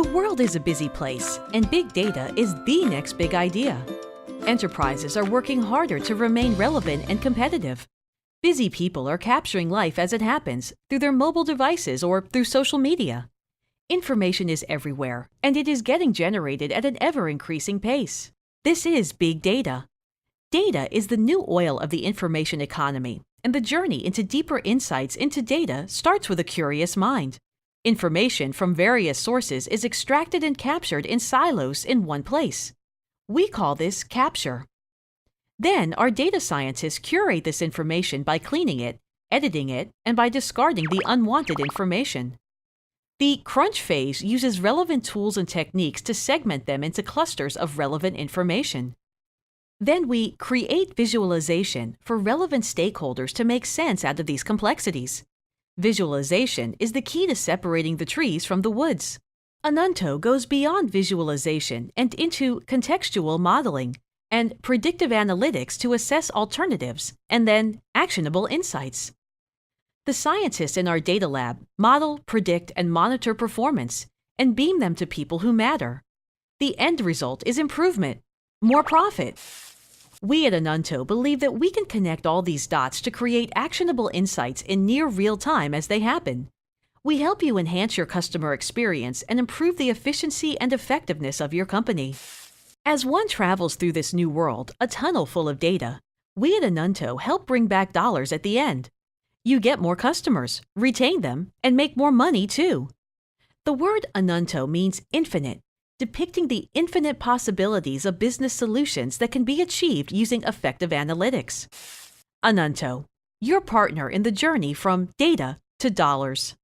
The world is a busy place, and big data is the next big idea. Enterprises are working harder to remain relevant and competitive. Busy people are capturing life as it happens through their mobile devices or through social media. Information is everywhere, and it is getting generated at an ever-increasing pace. This is big data. Data is the new oil of the information economy, and the journey into deeper insights into data starts with a curious mind. Information from various sources is extracted and captured in silos in one place. We call this capture. Then our data scientists curate this information by cleaning it, editing it, and by discarding the unwanted information. The crunch phase uses relevant tools and techniques to segment them into clusters of relevant information. Then we create visualization for relevant stakeholders to make sense out of these complexities. Visualization is the key to separating the trees from the woods. Anunto goes beyond visualization and into contextual modeling and predictive analytics to assess alternatives and then actionable insights. The scientists in our data lab model, predict, and monitor performance and beam them to people who matter. The end result is improvement, more profit. We at Anunto believe that we can connect all these dots to create actionable insights in near real time as they happen. We help you enhance your customer experience and improve the efficiency and effectiveness of your company. As one travels through this new world, a tunnel full of data, we at Anunto help bring back dollars at the end. You get more customers, retain them, and make more money too. The word Anunto means infinite, depicting the infinite possibilities of business solutions that can be achieved using effective analytics. Anunto, your partner in the journey from data to dollars.